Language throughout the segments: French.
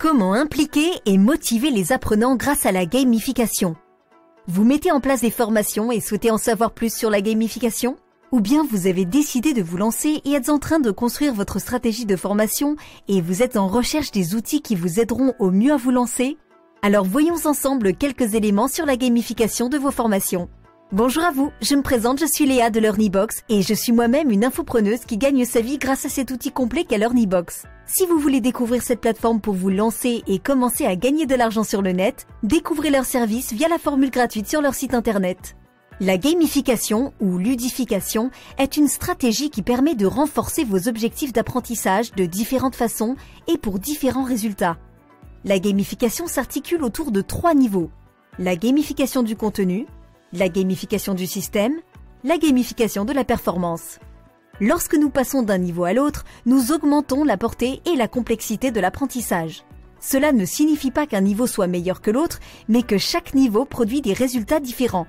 Comment impliquer et motiver les apprenants grâce à la gamification? Vous mettez en place des formations et souhaitez en savoir plus sur la gamification? Ou bien vous avez décidé de vous lancer et êtes en train de construire votre stratégie de formation et vous êtes en recherche des outils qui vous aideront au mieux à vous lancer? Alors voyons ensemble quelques éléments sur la gamification de vos formations. Bonjour à vous, je me présente, je suis Léa de LearnyBox et je suis moi-même une infopreneuse qui gagne sa vie grâce à cet outil complet qu'est LearnyBox. Si vous voulez découvrir cette plateforme pour vous lancer et commencer à gagner de l'argent sur le net, découvrez leurs services via la formule gratuite sur leur site internet. La gamification ou ludification est une stratégie qui permet de renforcer vos objectifs d'apprentissage de différentes façons et pour différents résultats. La gamification s'articule autour de 3 niveaux. La gamification du contenu, la gamification du système, la gamification de la performance. Lorsque nous passons d'un niveau à l'autre, nous augmentons la portée et la complexité de l'apprentissage. Cela ne signifie pas qu'un niveau soit meilleur que l'autre, mais que chaque niveau produit des résultats différents.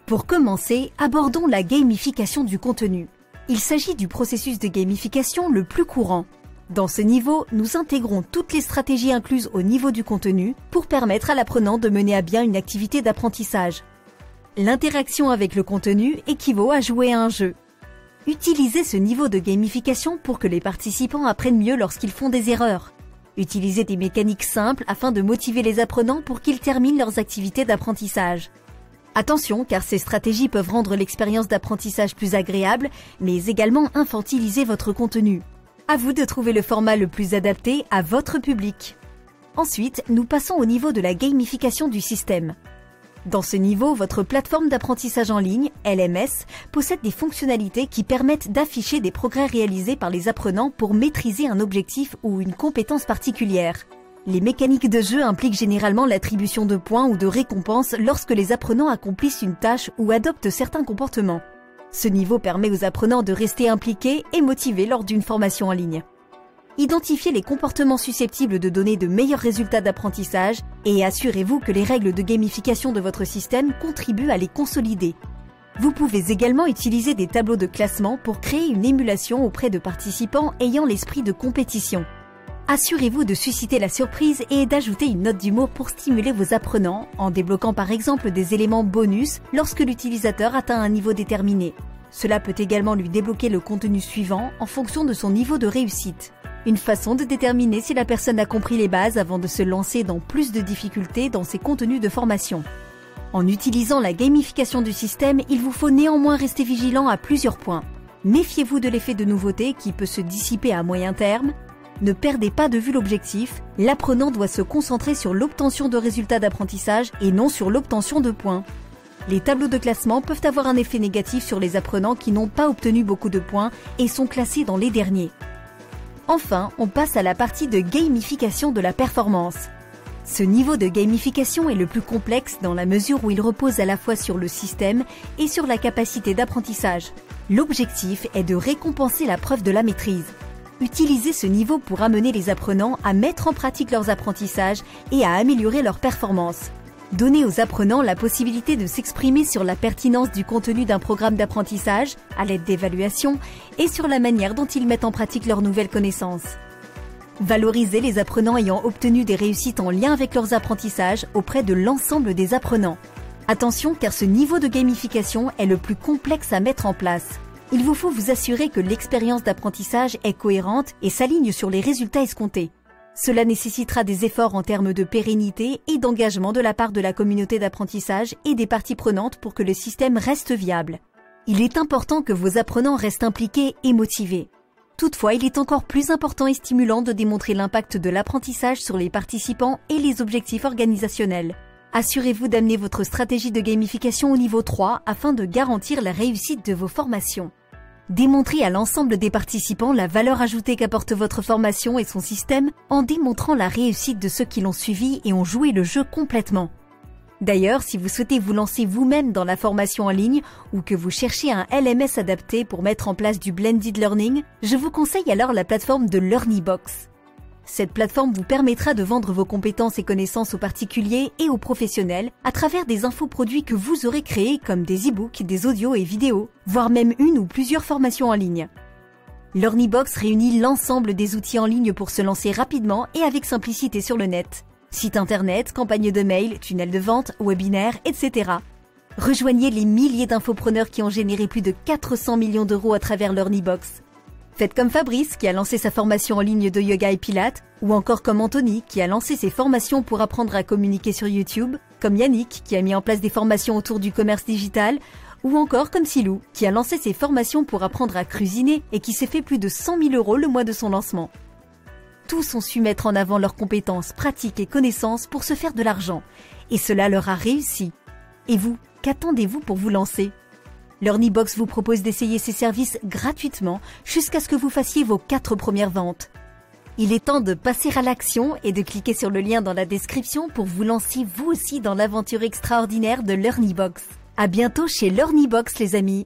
Pour commencer, abordons la gamification du contenu. Il s'agit du processus de gamification le plus courant. Dans ce niveau, nous intégrons toutes les stratégies incluses au niveau du contenu pour permettre à l'apprenant de mener à bien une activité d'apprentissage. L'interaction avec le contenu équivaut à jouer à un jeu. Utilisez ce niveau de gamification pour que les participants apprennent mieux lorsqu'ils font des erreurs. Utilisez des mécaniques simples afin de motiver les apprenants pour qu'ils terminent leurs activités d'apprentissage. Attention, car ces stratégies peuvent rendre l'expérience d'apprentissage plus agréable, mais également infantiliser votre contenu. À vous de trouver le format le plus adapté à votre public. Ensuite, nous passons au niveau de la gamification du système. Dans ce niveau, votre plateforme d'apprentissage en ligne, LMS, possède des fonctionnalités qui permettent d'afficher des progrès réalisés par les apprenants pour maîtriser un objectif ou une compétence particulière. Les mécaniques de jeu impliquent généralement l'attribution de points ou de récompenses lorsque les apprenants accomplissent une tâche ou adoptent certains comportements. Ce niveau permet aux apprenants de rester impliqués et motivés lors d'une formation en ligne. Identifiez les comportements susceptibles de donner de meilleurs résultats d'apprentissage et assurez-vous que les règles de gamification de votre système contribuent à les consolider. Vous pouvez également utiliser des tableaux de classement pour créer une émulation auprès de participants ayant l'esprit de compétition. Assurez-vous de susciter la surprise et d'ajouter une note d'humour pour stimuler vos apprenants en débloquant par exemple des éléments bonus lorsque l'utilisateur atteint un niveau déterminé. Cela peut également lui débloquer le contenu suivant en fonction de son niveau de réussite. Une façon de déterminer si la personne a compris les bases avant de se lancer dans plus de difficultés dans ses contenus de formation. En utilisant la gamification du système, il vous faut néanmoins rester vigilant à plusieurs points. Méfiez-vous de l'effet de nouveauté qui peut se dissiper à moyen terme. Ne perdez pas de vue l'objectif, l'apprenant doit se concentrer sur l'obtention de résultats d'apprentissage et non sur l'obtention de points. Les tableaux de classement peuvent avoir un effet négatif sur les apprenants qui n'ont pas obtenu beaucoup de points et sont classés dans les derniers. Enfin, on passe à la partie de gamification de la performance. Ce niveau de gamification est le plus complexe dans la mesure où il repose à la fois sur le système et sur la capacité d'apprentissage. L'objectif est de récompenser la preuve de la maîtrise. Utilisez ce niveau pour amener les apprenants à mettre en pratique leurs apprentissages et à améliorer leur performance. Donnez aux apprenants la possibilité de s'exprimer sur la pertinence du contenu d'un programme d'apprentissage à l'aide d'évaluations et sur la manière dont ils mettent en pratique leurs nouvelles connaissances. Valorisez les apprenants ayant obtenu des réussites en lien avec leurs apprentissages auprès de l'ensemble des apprenants. Attention, car ce niveau de gamification est le plus complexe à mettre en place. Il vous faut vous assurer que l'expérience d'apprentissage est cohérente et s'aligne sur les résultats escomptés. Cela nécessitera des efforts en termes de pérennité et d'engagement de la part de la communauté d'apprentissage et des parties prenantes pour que le système reste viable. Il est important que vos apprenants restent impliqués et motivés. Toutefois, il est encore plus important et stimulant de démontrer l'impact de l'apprentissage sur les participants et les objectifs organisationnels. Assurez-vous d'amener votre stratégie de gamification au niveau 3 afin de garantir la réussite de vos formations. Démontrez à l'ensemble des participants la valeur ajoutée qu'apporte votre formation et son système en démontrant la réussite de ceux qui l'ont suivi et ont joué le jeu complètement. D'ailleurs, si vous souhaitez vous lancer vous-même dans la formation en ligne ou que vous cherchez un LMS adapté pour mettre en place du blended learning, je vous conseille alors la plateforme de LearnyBox. Cette plateforme vous permettra de vendre vos compétences et connaissances aux particuliers et aux professionnels à travers des infoproduits que vous aurez créés comme des e-books, des audios et vidéos, voire même une ou plusieurs formations en ligne. LearnyBox réunit l'ensemble des outils en ligne pour se lancer rapidement et avec simplicité sur le net. Site internet, campagne de mail, tunnel de vente, webinaire, etc. Rejoignez les milliers d'infopreneurs qui ont généré plus de 400 millions d'euros à travers LearnyBox. Faites comme Fabrice qui a lancé sa formation en ligne de yoga et pilates, ou encore comme Anthony qui a lancé ses formations pour apprendre à communiquer sur YouTube, comme Yannick qui a mis en place des formations autour du commerce digital, ou encore comme Silou qui a lancé ses formations pour apprendre à cuisiner et qui s'est fait plus de 100 000 euros le mois de son lancement. Tous ont su mettre en avant leurs compétences, pratiques et connaissances pour se faire de l'argent. Et cela leur a réussi. Et vous, qu'attendez-vous pour vous lancer ? LearnyBox vous propose d'essayer ses services gratuitement jusqu'à ce que vous fassiez vos 4 premières ventes. Il est temps de passer à l'action et de cliquer sur le lien dans la description pour vous lancer vous aussi dans l'aventure extraordinaire de LearnyBox. À bientôt chez LearnyBox les amis.